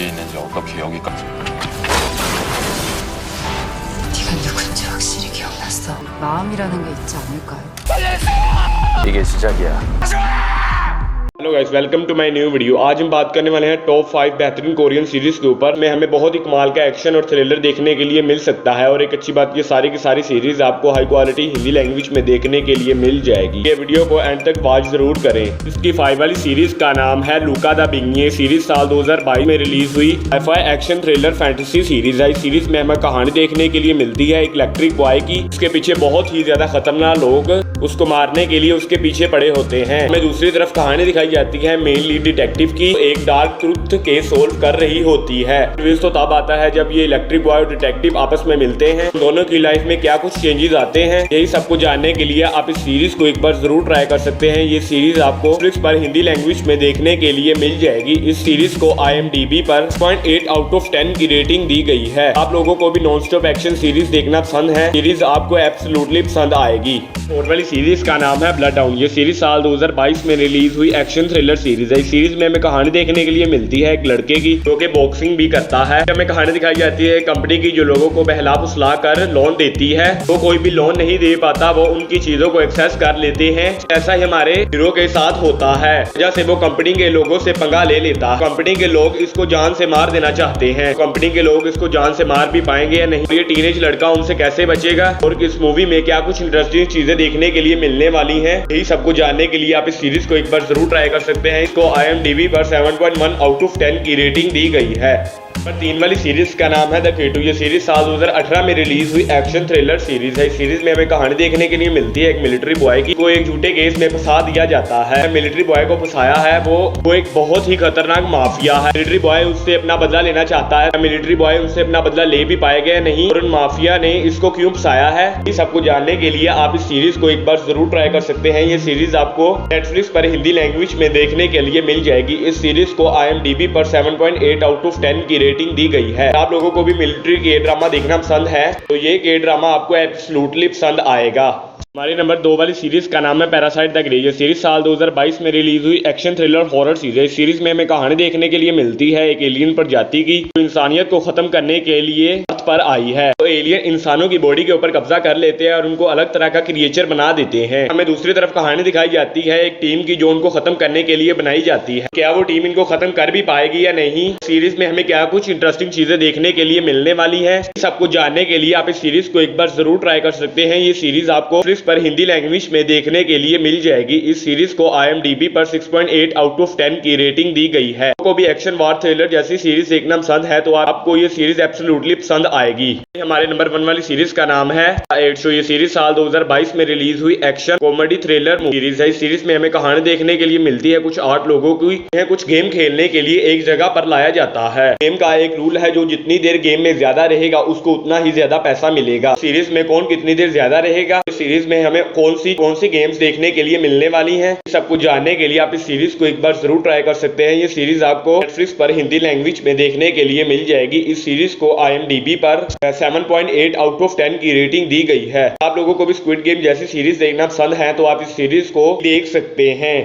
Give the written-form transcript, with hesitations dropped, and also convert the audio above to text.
있는지 어떻게 여기까지. 네가 누군지 확실히 기억났어. 마음이라는 게 있지 않을까요? 이게 시작이야. Hello guys, welcome to my new video. आज हम बात करने वाले हैं टॉप 5 बेहतरीन कोरियन सीरीज के ऊपर में हमें बहुत ही कमाल का एक्शन और थ्रिलर देखने के लिए मिल सकता है। और एक अच्छी बात, ये सारी की सारी सीरीज आपको हाई क्वालिटी हिंदी लैंग्वेज में देखने के लिए मिल जाएगी। ये वीडियो को एंड तक वॉच जरूर करें। इसकी 5 वाली सीरीज का नाम है लूका द बिंग। ये सीरीज साल 2022 में रिलीज हुई sci-fi action thriller fantasy series है। इस सीरीज में हमें कहानी देखने के लिए मिलती है एक इलेक्ट्रिक बॉय की। उसके पीछे बहुत ही ज्यादा खतरनाक लोग उसको मारने के लिए उसके पीछे पड़े होते हैं। हमें दूसरी तरफ कहानी दिखाई जाती है मेन लीड डिटेक्टिव की, एक डार्क ट्रुथ केस सोल्व कर रही होती है। ट्विस्ट तो तब आता है जब ये इलेक्ट्रिक बॉय और डिटेक्टिव आपस में मिलते हैं। दोनों की लाइफ में क्या कुछ चेंजेस आते हैं, यही सब कुछ जानने के लिए आप इस सीरीज को एक बार जरूर ट्राई कर सकते हैं। ये सीरीज आपको नेटफ्लिक्स पर हिंदी लैंग्वेज में देखने के लिए मिल जाएगी। इस सीरीज को IMDb पर 6.8 आउट ऑफ 10 की रेटिंग दी गई है। आप लोगों को भी नॉन स्टॉप एक्शन सीरीज देखना पसंद है, सीरीज आपको एब्सोल्युटली पसंद आएगी। और वाली सीरीज का नाम है ब्लड डाउन। ये सीरीज साल 2022 में रिलीज हुई एक्शन थ्रिलर सीरीज है। इस सीरीज में हमें कहानी देखने के लिए मिलती है एक लड़के की जो कि बॉक्सिंग भी करता है। हमें कहानी दिखाई जाती है कंपनी की जो लोगों को बहला फुसला कर लोन देती है। तो कोई भी लोन नहीं दे पाता, वो उनकी चीजों को एक्सेस कर लेते हैं। ऐसा ही हमारे हीरो के साथ होता है। जैसे वो कंपनी के लोगों से पंगा ले लेता, कंपनी के लोग इसको जान से मार देना चाहते हैं। कंपनी के लोग इसको जान से मार भी पाएंगे या नहीं, ये टीनेज लड़का उनसे कैसे बचेगा और इस मूवी में क्या कुछ इंटरेस्टिंग चीजें देखने के लिए मिलने वाली हैं, यही सब कुछ जानने के लिए आप इस सीरीज को एक बार जरूर ट्राई कर सकते हैं। इसको IMDb पर 7.1 आउट ऑफ 10 की रेटिंग दी गई है। पर 3 वाली सीरीज का नाम है द K2। ये सीरीज साल 2018 में रिलीज हुई एक्शन थ्रिलर सीरीज है। इस सीरीज में हमें कहानी देखने के लिए मिलती है एक मिलिट्री बॉय की, को एक झूठे केस में फंसा दिया जाता है। मिलिट्री बॉय को फंसाया है वो एक बहुत ही खतरनाक माफिया है। मिलिट्री बॉय उससे अपना बदला लेना चाहता है। मिलिट्री बॉय उससे अपना बदला ले भी पाएगा या नहीं, और उन माफिया ने इसको क्यों फंसाया है, ये सब कुछ जानने के लिए आप इस सीरीज को एक बार जरूर ट्राई कर सकते हैं। ये सीरीज आपको नेटफ्लिक्स पर हिंदी लैंग्वेज में देखने के लिए मिल जाएगी। इस सीरीज को IMDb पर 7.8 आउट ऑफ 10 की रेटिंग दी गई है। आप लोगों को भी मिलिट्री के ड्रामा देखना पसंद है तो ये के ड्रामा आपको एब्सोल्युटली पसंद आएगा। हमारी नंबर 2 वाली सीरीज का नाम है पैरासाइट द ग्रे। ये सीरीज साल 2022 में रिलीज हुई एक्शन थ्रिलर हॉरर सीरीज है। इस सीरीज में हमें कहानी देखने के लिए मिलती है एक एलियन प्रजाति की जो इंसानियत को खत्म करने के लिए अर्थ पर आई है। तो एलियन इंसानों की बॉडी के ऊपर कब्जा कर लेते हैं और उनको अलग तरह का क्रिएचर बना देते हैं। हमें दूसरी तरफ कहानी दिखाई जाती है एक टीम की जो उनको खत्म करने के लिए बनाई जाती है। क्या वो टीम इनको खत्म कर भी पाएगी या नहीं, सीरीज में हमें क्या कुछ इंटरेस्टिंग चीजें देखने के लिए मिलने वाली है, सब कुछ जानने के लिए आप इस सीरीज को एक बार जरूर ट्राई कर सकते हैं। ये सीरीज आपको पर हिंदी लैंग्वेज में देखने के लिए मिल जाएगी। इस सीरीज को IMDb पर 6.8 आउट ऑफ 10 की रेटिंग दी गई है। आपको भी एक्शन वॉर थ्रिलर जैसी सीरीज देखना पसंद है तो आपको ये सीरीज एब्सोल्युटली पसंद आएगी। हमारे नंबर 1 वाली सीरीज का नाम है 8 शो। ये सीरीज साल 2022 में रिलीज हुई एक्शन कॉमेडी थ्रिलर सीरीज है। इस सीरीज में हमें कहानी देखने के लिए मिलती है कुछ 8 लोगों की। कुछ गेम खेलने के लिए एक जगह पर लाया जाता है। गेम का एक रूल है, जो जितनी देर गेम में ज्यादा रहेगा उसको उतना ही ज्यादा पैसा मिलेगा। सीरीज में कौन कितनी देर ज्यादा रहेगा, इस सीरीज में हमें कौन सी गेम्स देखने के लिए मिलने वाली हैं, सब कुछ जानने के लिए आप इस सीरीज को एक बार जरूर ट्राई कर सकते हैं। ये सीरीज आपको नेटफ्लिक्स पर हिंदी लैंग्वेज में देखने के लिए मिल जाएगी। इस सीरीज को IMDb पर 7.8 आउट ऑफ 10 की रेटिंग दी गई है। आप लोगों को भी स्क्विड गेम जैसी सीरीज देखना पसंद है तो आप इस सीरीज को देख सकते हैं।